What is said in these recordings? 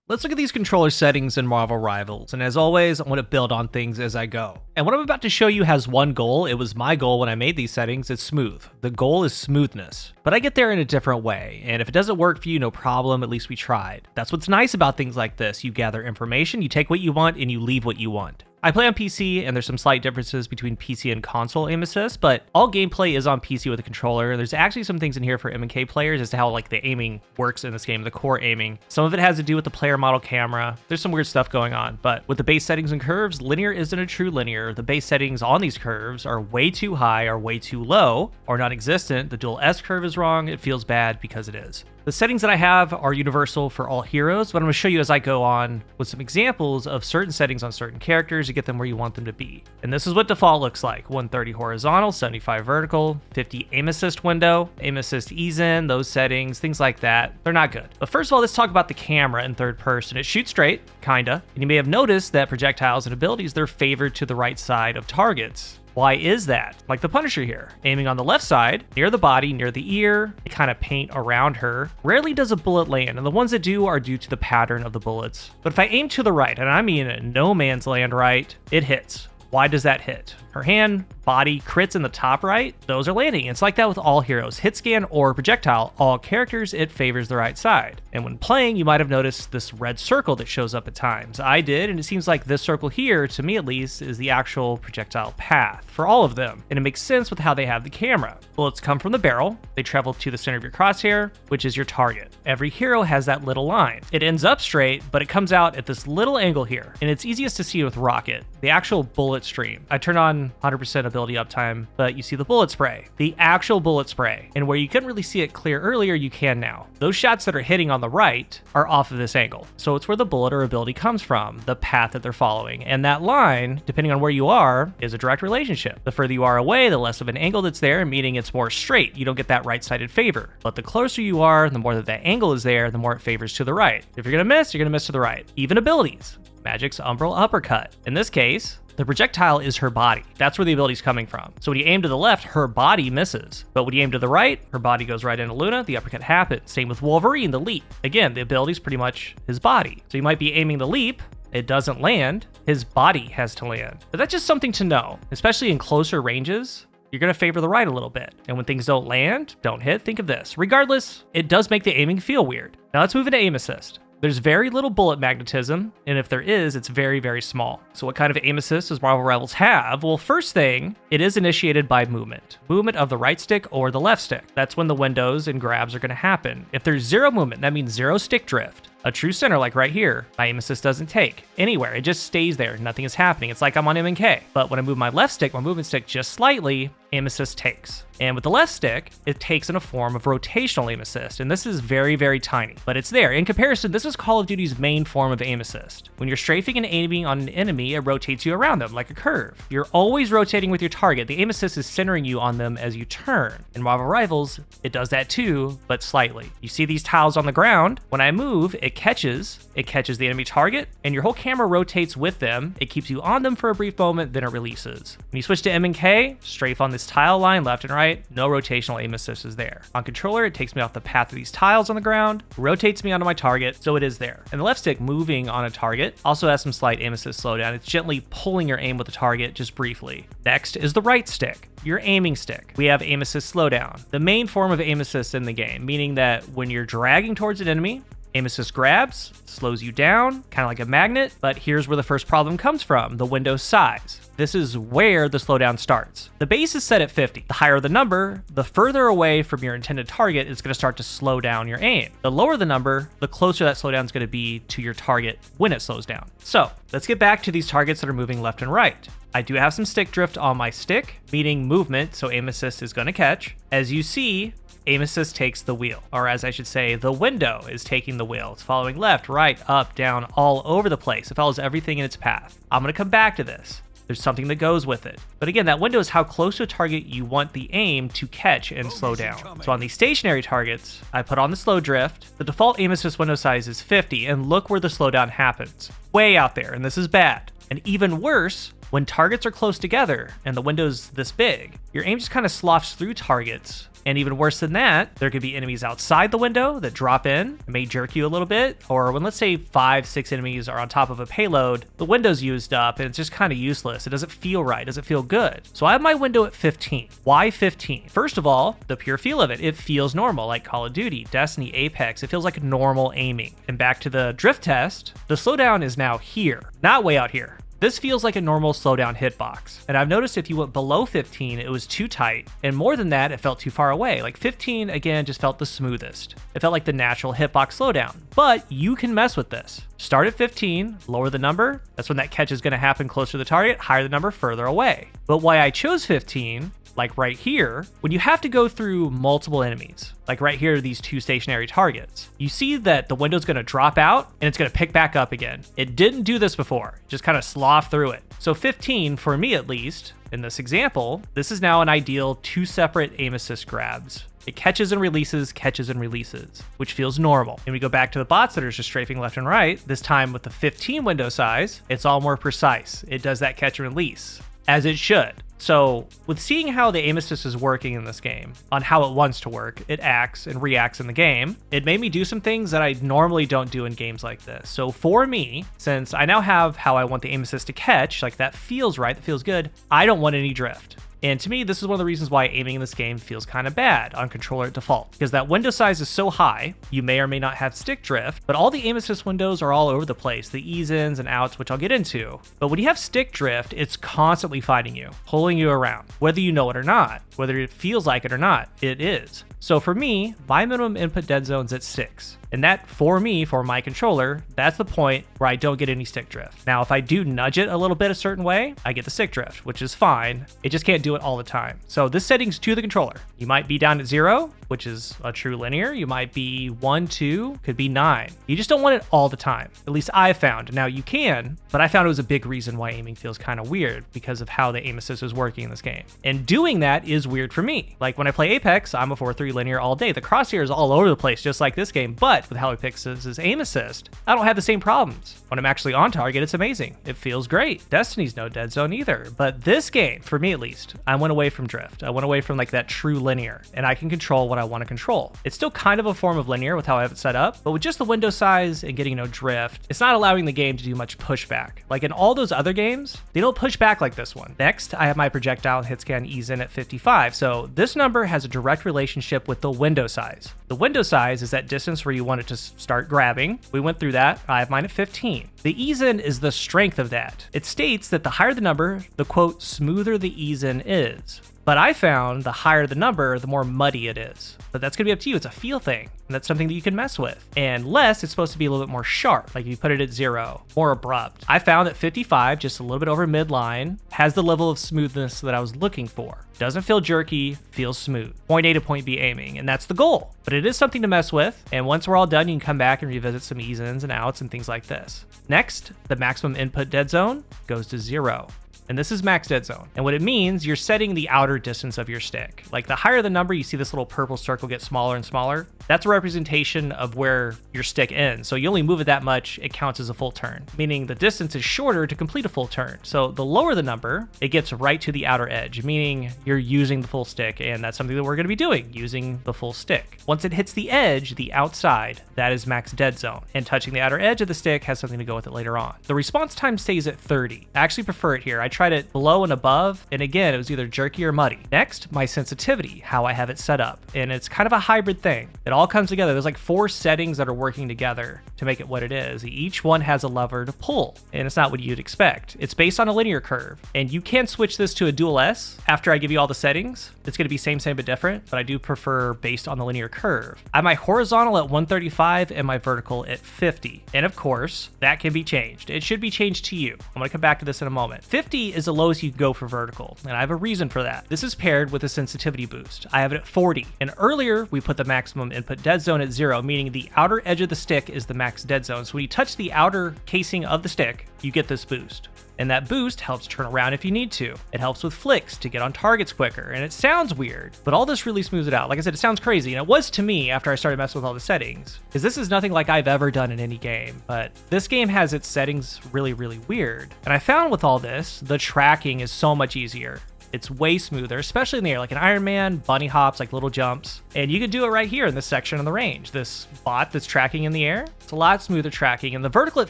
Let's look at these controller settings in Marvel Rivals, and as always, I want to build on things as I go. And what I'm about to show you has one goal. It was my goal when I made these settings. It's smooth. The goal is smoothness. But I get there in a different way, and if it doesn't work for you, no problem, at least we tried. That's what's nice about things like this. You gather information, you take what you want, and you leave what you want. I play on PC, and there's some slight differences between PC and console aim assist, but all gameplay is on PC with a controller. There's actually some things in here for M&K players as to how the aiming works in this game, the core aiming. Some of it has to do with the player model camera. There's some weird stuff going on, but with the base settings and curves, linear isn't a true linear. The base settings on these curves are way too high, or way too low, or non-existent. The dual S curve is wrong. It feels bad because it is. The settings that I have are universal for all heroes, but I'm going to show you as I go on with some examples of certain settings on certain characters to get them where you want them to be. And this is what default looks like: 130 horizontal, 75 vertical, 50 aim assist window, aim assist ease in, those settings, things like that. They're not good. But first of all, let's talk about the camera in third person. It shoots straight, kinda, and you may have noticed that projectiles and abilities, they're favored to the right side of targets. Why is that? Like the Punisher here, aiming on the left side, near the body, near the ear, they kind of paint around her. Rarely does a bullet land, and the ones that do are due to the pattern of the bullets. But if I aim to the right, and I mean no man's land right, it hits. Why does that hit? Her hand, body, crits in the top right, those are landing. It's like that with all heroes. Hit scan or projectile, all characters, it favors the right side. And when playing, you might have noticed this red circle that shows up at times. I did, and it seems like this circle here, to me at least, is the actual projectile path for all of them. And it makes sense with how they have the camera. Bullets come from the barrel, they travel to the center of your crosshair, which is your target. Every hero has that little line. It ends up straight, but it comes out at this little angle here. And it's easiest to see with Rocket, the actual bullet stream. I turned on 100% ability uptime, but you see the bullet spray, the actual bullet spray. And where you couldn't really see it clear earlier, you can now. Those shots that are hitting on the right are off of this angle. So it's where the bullet or ability comes from, the path that they're following. And that line, depending on where you are, is a direct relationship. The further you are away, the less of an angle that's there, meaning it's more straight. You don't get that right-sided favor. But the closer you are, the more that angle is there, the more it favors to the right. If you're gonna miss, you're gonna miss to the right. Even abilities. Magic's Umbral Uppercut. In this case, the projectile is her body. That's where the ability's coming from. So when you aim to the left, her body misses. But when you aim to the right, her body goes right into Luna, the uppercut happens. Same with Wolverine, the leap. Again, the ability's pretty much his body. So you might be aiming the leap, it doesn't land, his body has to land. But that's just something to know, especially in closer ranges. You're gonna favor the right a little bit. And when things don't land, don't hit, think of this. Regardless, it does make the aiming feel weird. Now let's move into aim assist. There's very little bullet magnetism, and if there is, it's very, very small. So what kind of aim assist does Marvel Rivals have? Well, first thing, it is initiated by movement. Movement of the right stick or the left stick. That's when the windows and grabs are gonna happen. If there's zero movement, that means zero stick drift. A true center, like right here, my aim assist doesn't take anywhere. It just stays there. Nothing is happening. It's like I'm on M&K. But when I move my left stick, my movement stick just slightly, aim assist takes. And with the left stick, it takes in a form of rotational aim assist. And this is very, very tiny, but it's there. In comparison, this is Call of Duty's main form of aim assist. When you're strafing and aiming on an enemy, it rotates you around them like a curve. You're always rotating with your target. The aim assist is centering you on them as you turn. In Marvel Rivals, it does that too, but slightly. You see these tiles on the ground. When I move, it catches the enemy target, and your whole camera rotates with them. It keeps you on them for a brief moment, then it releases. When you switch to M&K, strafe on this tile line left and right, no rotational aim assist is there. On controller, it takes me off the path of these tiles on the ground, rotates me onto my target, so it is there. And the left stick moving on a target also has some slight aim assist slowdown. It's gently pulling your aim with the target just briefly. Next is the right stick, your aiming stick. We have aim assist slowdown, the main form of aim assist in the game, meaning that when you're dragging towards an enemy, aim assist grabs, slows you down, kind of like a magnet, but here's where the first problem comes from, the window size. This is where the slowdown starts. The base is set at 50. The higher the number, the further away from your intended target is gonna start to slow down your aim. The lower the number, the closer that slowdown is gonna be to your target when it slows down. So let's get back to these targets that are moving left and right. I do have some stick drift on my stick, meaning movement, so aim assist is gonna catch. As you see, aim assist takes the wheel, or as I should say, the window is taking the wheel. It's following left, right, up, down, all over the place. It follows everything in its path. I'm gonna come back to this. There's something that goes with it. But again, that window is how close to a target you want the aim to catch and slow down. So on these stationary targets, I put on the slow drift. The default aim assist window size is 50, and look where the slowdown happens. Way out there, and this is bad. And even worse, When targets are close together and the window's this big, your aim just kind of sloughs through targets. And even worse than that, there could be enemies outside the window that drop in, it may jerk you a little bit, or when let's say 5-6 enemies are on top of a payload, the window's used up and it's just kind of useless. It doesn't feel right, it doesn't feel good. So I have my window at 15. Why 15? First of all, the pure feel of it. It feels normal, like Call of Duty, Destiny, Apex. It feels like normal aiming. And back to the drift test, the slowdown is now here, not way out here. This feels like a normal slowdown hitbox, and I've noticed if you went below 15, it was too tight, and more than that, it felt too far away. Like 15, again, just felt the smoothest. It felt like the natural hitbox slowdown, but you can mess with this. Start at 15, lower the number, that's when that catch is gonna happen closer to the target, higher the number further away. But why I chose 15, like right here, when you have to go through multiple enemies, like right here, these two stationary targets, you see that the window's gonna drop out and it's gonna pick back up again. It didn't do this before, just kind of slough through it. So 15, for me at least, in this example, this is now an ideal 2 separate aim assist grabs. It catches and releases, which feels normal. And we go back to the bots that are just strafing left and right, this time with the 15 window size, it's all more precise. It does that catch and release, as it should. So with seeing how the aim assist is working in this game, on how it wants to work, it acts and reacts in the game, it made me do some things that I normally don't do in games like this. So for me, since I now have how I want the aim assist to catch, like that feels right, that feels good, I don't want any drift. And to me, this is one of the reasons why aiming in this game feels kind of bad on controller at default, because that window size is so high, you may or may not have stick drift, but all the aim assist windows are all over the place, the ease-ins and outs, which I'll get into. But when you have stick drift, it's constantly fighting you, pulling you around, whether you know it or not, whether it feels like it or not, it is. So for me, my minimum input dead zone's at 6. And that, for me, for my controller, that's the point where I don't get any stick drift. Now, if I do nudge it a little bit a certain way, I get the stick drift, which is fine. It just can't do it all the time. So this setting's to the controller. You might be down at 0, which is a true linear. You might be 1, 2, could be 9. You just don't want it all the time. At least I've found. Now you can, but I found it was a big reason why aiming feels kind of weird because of how the aim assist is working in this game. And doing that is weird for me. Like when I play Apex, I'm a 4-3 linear all day. The crosshair is all over the place, just like this game, but with how he picks his aim assist, I don't have the same problems. When I'm actually on target, it's amazing. It feels great. Destiny's no dead zone either. But this game, for me at least, I went away from drift. I went away from like that true linear, and I can control what I want to control. It's still kind of a form of linear with how I have it set up, but with just the window size and getting no drift, it's not allowing the game to do much pushback. Like in all those other games, they don't push back like this one. Next, I have my projectile hit scan ease in at 55. So this number has a direct relationship with the window size. The window size is that distance where you want it to start grabbing. We went through that. I have mine at 15. The ease in is the strength of that. It states that the higher the number, the quote, smoother the ease in is. But I found the higher the number, the more muddy it is. But that's gonna be up to you. It's a feel thing. And that's something that you can mess with. And less, it's supposed to be a little bit more sharp. Like if you put it at 0, more abrupt. I found that 55, just a little bit over midline, has the level of smoothness that I was looking for. Doesn't feel jerky, feels smooth. Point A to point B aiming, and that's the goal. But it is something to mess with. And once we're all done, you can come back and revisit some ease-ins and outs and things like this. Next, the maximum input dead zone goes to 0. And this is max dead zone. And what it means, you're setting the outer distance of your stick. Like the higher the number, you see this little purple circle get smaller and smaller. That's a representation of where your stick ends. So you only move it that much, it counts as a full turn, meaning the distance is shorter to complete a full turn. So the lower the number, it gets right to the outer edge, meaning you're using the full stick. And that's something that we're gonna be doing, using the full stick. Once it hits the edge, the outside, that is max dead zone. And touching the outer edge of the stick has something to go with it later on. The response time stays at 30. I actually prefer it here. I tried it below and above, and again, it was either jerky or muddy. Next, my sensitivity, how I have it set up. And it's kind of a hybrid thing. It all comes together. There's like 4 settings that are working together to make it what it is. Each one has a lever to pull, and it's not what you'd expect. It's based on a linear curve, and you can switch this to a dual S after I give you all the settings. It's gonna be same but different, but I do prefer based on the linear curve. I have my horizontal at 135 and my vertical at 50. And of course, that can be changed. It should be changed to you. I'm gonna come back to this in a moment. 50 is the lowest you can go for vertical, and I have a reason for that. This is paired with a sensitivity boost. I have it at 40, and earlier we put the maximum input dead zone at 0, meaning the outer edge of the stick is the max dead zone. So when you touch the outer casing of the stick, you get this boost. And that boost helps turn around if you need to. It helps with flicks to get on targets quicker, and it sounds weird, but all this really smooths it out. Like I said, it sounds crazy, and it was to me after I started messing with all the settings, because this is nothing like I've ever done in any game, but this game has its settings really, really weird. And I found with all this, the tracking is so much easier. It's way smoother, especially in the air, like an Iron Man, bunny hops, like little jumps. And you can do it right here in this section of the range. This bot that's tracking in the air, it's a lot smoother tracking. And the vertical at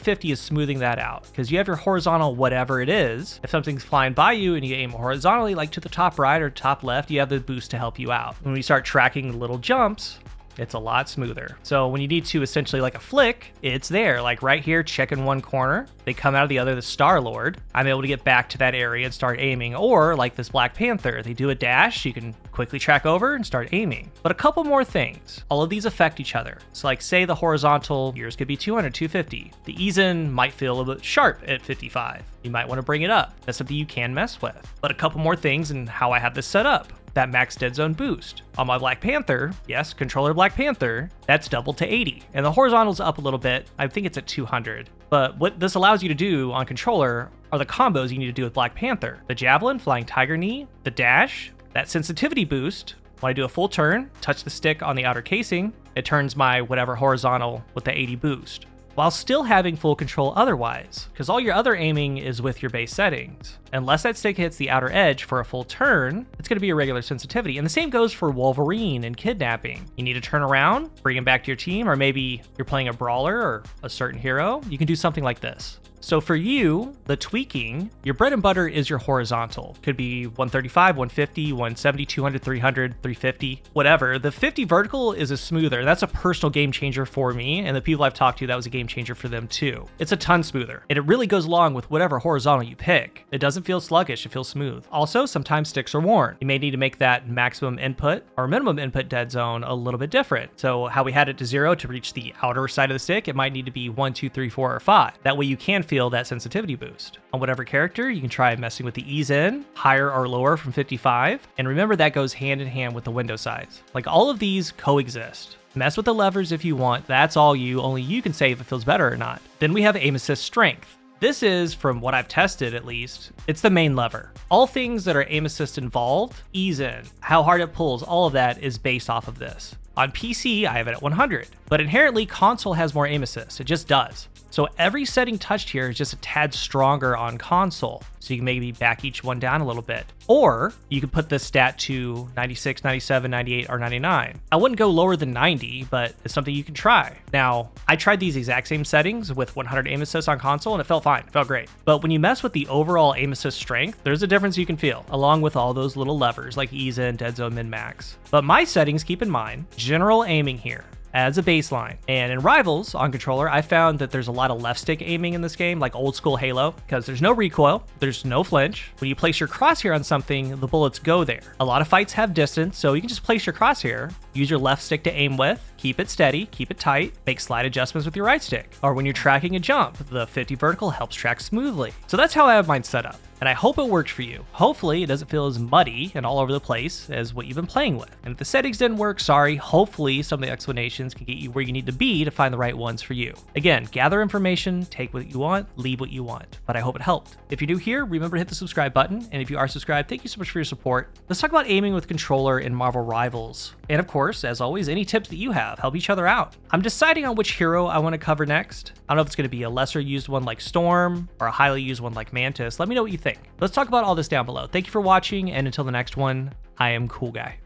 50 is smoothing that out because you have your horizontal whatever it is. If something's flying by you and you aim horizontally, like to the top right or top left, you have the boost to help you out. When we start tracking little jumps, it's a lot smoother. So when you need to essentially like a flick, it's there, like right here, check in one corner. They come out of the other, the Star-Lord. I'm able to get back to that area and start aiming. Or like this Black Panther, they do a dash, you can quickly track over and start aiming. But a couple more things. All of these affect each other. So like say the horizontal, yours could be 200, 250. The ease in might feel a little bit sharp at 55. You might want to bring it up. That's something you can mess with. But a couple more things and how I have this set up. That max dead zone boost. On my Black Panther, yes, controller Black Panther, that's doubled to 80. And the horizontal's up a little bit. I think it's at 200. But what this allows you to do on controller are the combos you need to do with Black Panther. The javelin, flying tiger knee, the dash, that sensitivity boost. When I do a full turn, touch the stick on the outer casing, it turns my whatever horizontal with the 80 boost, while still having full control otherwise, because all your other aiming is with your base settings. Unless that stick hits the outer edge for a full turn, it's going to be a regular sensitivity. And the same goes for Wolverine and kidnapping. You need to turn around, bring him back to your team, or maybe you're playing a brawler or a certain hero, you can do something like this. So for you, the tweaking, your bread and butter is your horizontal. Could be 135, 150, 170, 200, 300, 350, whatever. The 50 vertical is a smoother. That's a personal game changer for me, and the people I've talked to, that was a game changer for them too. It's a ton smoother, and it really goes along with whatever horizontal you pick. It doesn't feel sluggish, it feels smooth. Also, sometimes sticks are worn. You may need to make that maximum input or minimum input dead zone a little bit different. So how we had it to 0 to reach the outer side of the stick, it might need to be 1, 2, 3, 4, or 5. That way you can feel that sensitivity boost. On whatever character, you can try messing with the ease in, higher or lower from 55. And remember that goes hand in hand with the window size. Like all of these coexist. Mess with the levers if you want, that's all you, only you can say if it feels better or not. Then we have aim assist strength. This is, from what I've tested at least, it's the main lever. All things that are aim assist involved, ease in, how hard it pulls, all of that is based off of this. On PC, I have it at 100, but inherently console has more aim assist, it just does. So every setting touched here is just a tad stronger on console. So you can maybe back each one down a little bit. Or you could put this stat to 96, 97, 98, or 99. I wouldn't go lower than 90, but it's something you can try. Now, I tried these exact same settings with 100 aim assist on console and it felt fine, it felt great. But when you mess with the overall aim assist strength, there's a difference you can feel, along with all those little levers like ease in, dead zone, min max. But my settings, keep in mind, general aiming here as a baseline. And in Rivals on controller, I found that there's a lot of left stick aiming in this game, like old school Halo, because there's no recoil, there's no flinch. When you place your crosshair on something, the bullets go there. A lot of fights have distance, so you can just place your crosshair, use your left stick to aim with, keep it steady, keep it tight, make slide adjustments with your right stick. Or when you're tracking a jump, the 50 vertical helps track smoothly. So that's how I have mine set up. And I hope it works for you. Hopefully it doesn't feel as muddy and all over the place as what you've been playing with. And if the settings didn't work, sorry, hopefully some of the explanations can get you where you need to be to find the right ones for you. Again, gather information, take what you want, leave what you want. But I hope it helped. If you're new here, remember to hit the subscribe button. And if you are subscribed, thank you so much for your support. Let's talk about aiming with controller in Marvel Rivals. And of course, as always, any tips that you have, help each other out. I'm deciding on which hero I want to cover next. I don't know if it's going to be a lesser used one like Storm or a highly used one like Mantis. Let me know what you think. Let's talk about all this down below. Thank you for watching, and until the next one, I am CoolGuy.